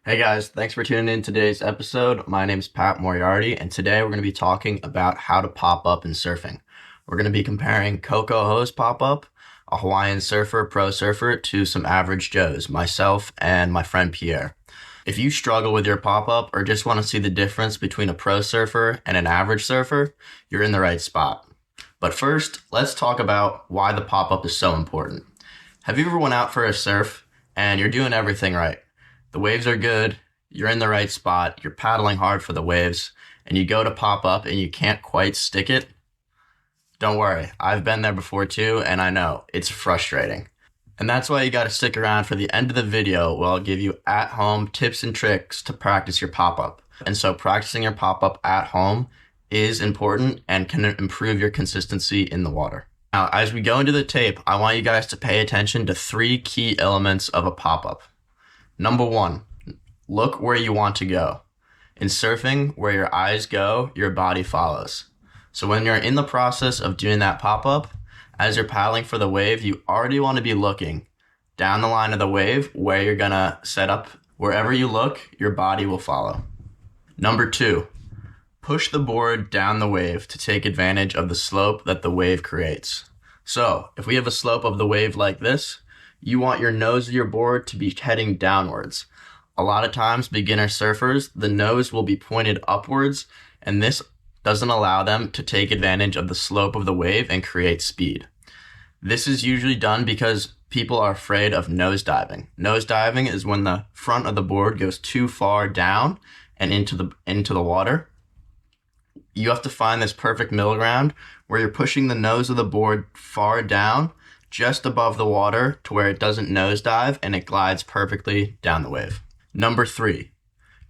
Hey guys, thanks for tuning in today's episode. My name is Pat Moriarty, and today we're going to be talking about how to pop up in surfing. We're going to be comparing Coco's pop up, a Hawaiian surfer, pro surfer, to some average Joes, myself and my friend Pierre. If you struggle with your pop up or just want to see the difference between a pro surfer and an average surfer, you're in the right spot. But first, let's talk about why the pop up is so important. Have you ever went out for a surf and you're doing everything right? The waves are good, you're in the right spot, you're paddling hard for the waves, and you go to pop up and you can't quite stick it? Don't worry, I've been there before too, and I know, it's frustrating. And that's why you gotta stick around for the end of the video where I'll give you at-home tips and tricks to practice your pop-up. And so practicing your pop-up at home is important and can improve your consistency in the water. Now, as we go into the tape, I want you guys to pay attention to 3 key elements of a pop-up. Number 1, look where you want to go. In surfing, where your eyes go, your body follows. So when you're in the process of doing that pop-up, as you're paddling for the wave, you already want to be looking down the line of the wave where you're gonna set up. Wherever you look, your body will follow. Number 2, push the board down the wave to take advantage of the slope that the wave creates. So if we have a slope of the wave like this, you want your nose of your board to be heading downwards. A lot of times, beginner surfers, the nose will be pointed upwards, and this doesn't allow them to take advantage of the slope of the wave and create speed. This is usually done because people are afraid of nose diving. Nose diving is when the front of the board goes too far down and into the water. You have to find this perfect middle ground where you're pushing the nose of the board far down, just above the water to where it doesn't nosedive and it glides perfectly down the wave. Number 3,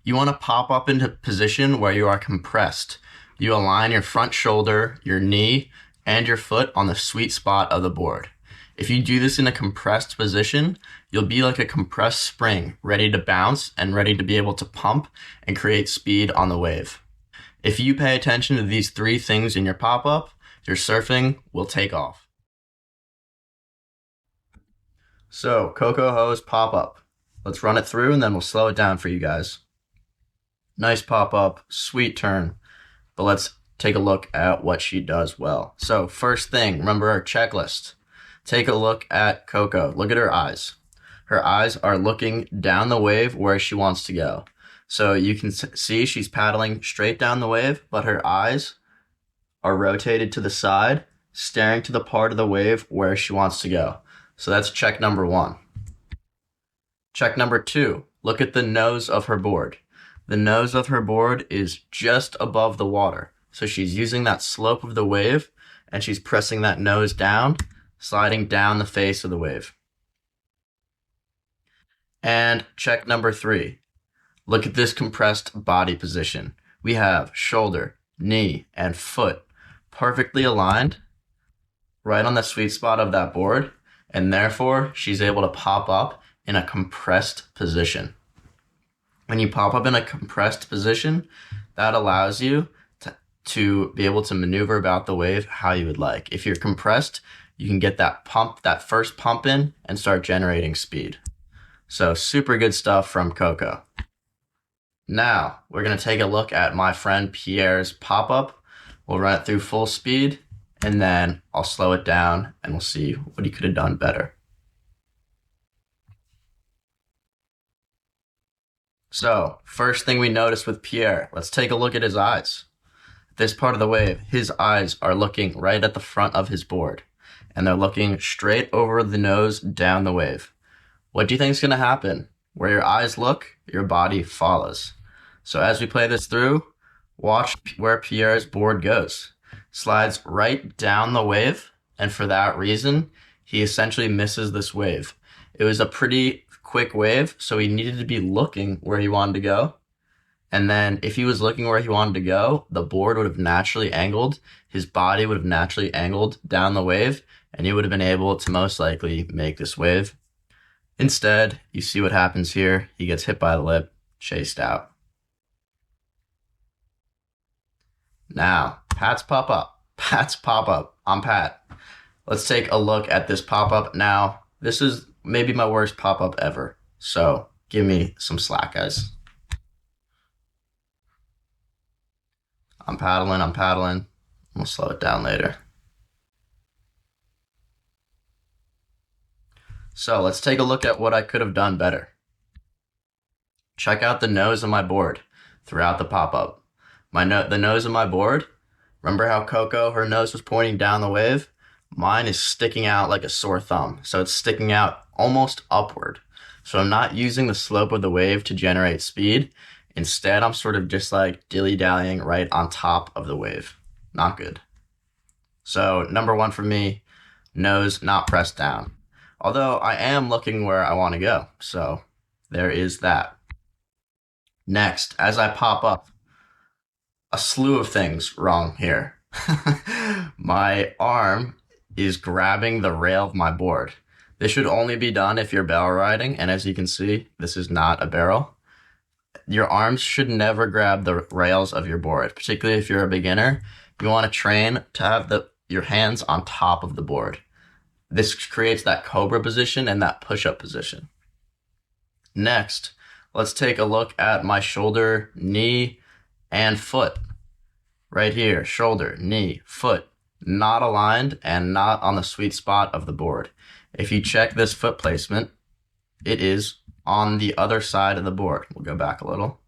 you want to pop up into position where you are compressed. You align your front shoulder, your knee, and your foot on the sweet spot of the board. If you do this in a compressed position, you'll be like a compressed spring, ready to bounce and ready to be able to pump and create speed on the wave. If you pay attention to these 3 things in your pop-up, your surfing will take off. So, Coco Ho's pop-up. Let's run it through and then we'll slow it down for you guys. Nice pop-up, sweet turn. But let's take a look at what she does well. So, first thing, remember our checklist. Take a look at Coco. Look at her eyes. Her eyes are looking down the wave where she wants to go. So you can see she's paddling straight down the wave, but her eyes are rotated to the side, staring to the part of the wave where she wants to go. So that's check number 1. Check number 2, look at the nose of her board. The nose of her board is just above the water. So she's using that slope of the wave and she's pressing that nose down, sliding down the face of the wave. And check number 3, look at this compressed body position. We have shoulder, knee, and foot perfectly aligned right on the sweet spot of that board. And therefore, she's able to pop up in a compressed position. When you pop up in a compressed position, that allows you to be able to maneuver about the wave how you would like. If you're compressed, you can get that first pump in and start generating speed. So super good stuff from Coco. Now, we're going to take a look at my friend Pierre's pop-up. We'll run it through full speed, and then I'll slow it down and we'll see what he could have done better. So, first thing we notice with Pierre, let's take a look at his eyes. This part of the wave, his eyes are looking right at the front of his board, and they're looking straight over the nose down the wave. What do you think is going to happen? Where your eyes look, your body follows. So as we play this through, watch where Pierre's board goes. Slides right down the wave, and for that reason, he essentially misses this wave. It was a pretty quick wave, so he needed to be looking where he wanted to go. And then if he was looking where he wanted to go, the board would have naturally angled, his body would have naturally angled down the wave, and he would have been able to most likely make this wave. Instead, you see what happens here. He gets hit by the lip, chased out. Now, Pat's pop-up. Pat's pop-up. I'm Pat. Let's take a look at this pop-up now. This is maybe my worst pop-up ever. So Give me some slack, guys. I'm paddling. I'm paddling. We'll slow it down later. So let's take a look at what I could have done better. Check out the nose of my board throughout the pop-up. The nose of my board, remember how Coco, her nose was pointing down the wave? Mine is sticking out like a sore thumb. So it's sticking out almost upward. So I'm not using the slope of the wave to generate speed. Instead, I'm sort of just like dilly-dallying right on top of the wave. Not good. So number one for me, nose not pressed down. Although I am looking where I want to go. So there is that. Next, as I pop up, a slew of things wrong here. My arm is grabbing the rail of my board. This should only be done if you're barrel riding, and as you can see, this is not a barrel. Your arms should never grab the rails of your board, particularly if you're a beginner. You want to train to have your hands on top of the board. This creates that cobra position and that push-up position. Next, let's take a look at my shoulder, knee, and foot. Right here, shoulder, knee, foot, not aligned and not on the sweet spot of the board. If you check this foot placement, it is on the other side of the board. We'll go back a little.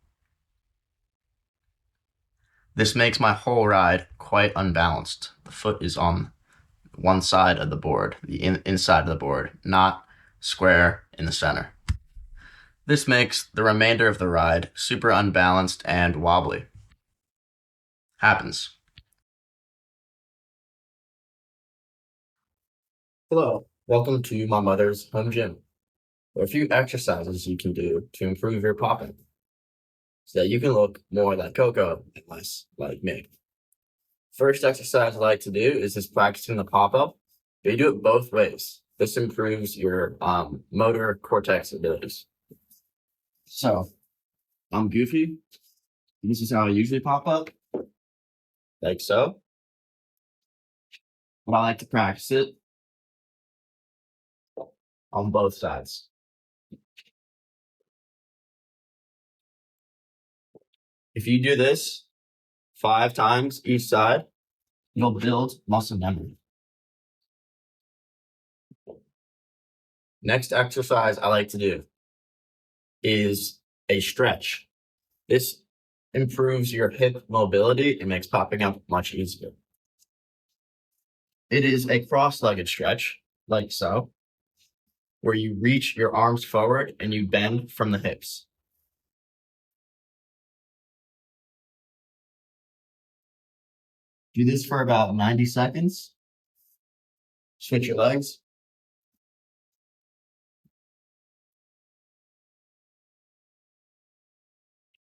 This makes my whole ride quite unbalanced. The foot is on one side of the board, the inside of the board, not square in the center. This makes the remainder of the ride super unbalanced and wobbly. Happens. Hello, welcome to my mother's home gym. There are a few exercises you can do to improve your popping so that you can look more like Coco and less like me. First exercise I like to do is just practicing the pop-up, but you do it both ways. This improves your motor cortex abilities. So, I'm goofy. This is how I usually pop up, like so. But I like to practice it on both sides. If you do this 5 times each side, you'll build muscle memory. Next exercise I like to do is a stretch. This improves your hip mobility and makes popping up much easier. It is a cross-legged stretch, like so, where you reach your arms forward and you bend from the hips. Do this for about 90 seconds. Switch your legs.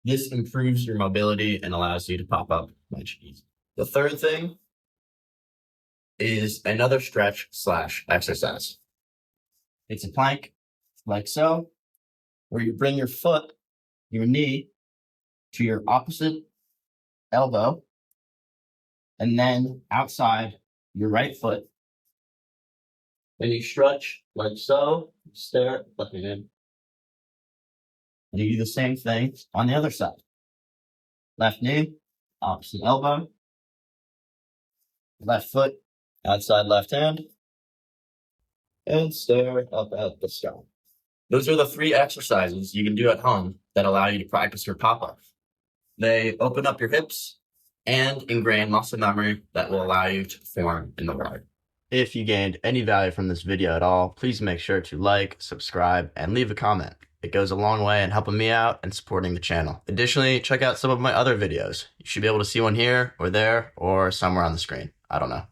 This improves your mobility and allows you to pop up much easier. The third thing is another stretch / exercise. It's a plank, like so, where you bring your foot, your knee, to your opposite elbow, and then outside your right foot. Then you stretch like so, stare, looking in. And you do the same thing on the other side. Left knee, opposite elbow, left foot, outside left hand, and stare up at the sky. Those are the 3 exercises you can do at home that allow you to practice your pop-up. They open up your hips and ingrain muscle memory that will allow you to perform in the ride. If you gained any value from this video at all, please make sure to like, subscribe, and leave a comment. It goes a long way in helping me out and supporting the channel. Additionally, check out some of my other videos. You should be able to see one here or there or somewhere on the screen. I don't know.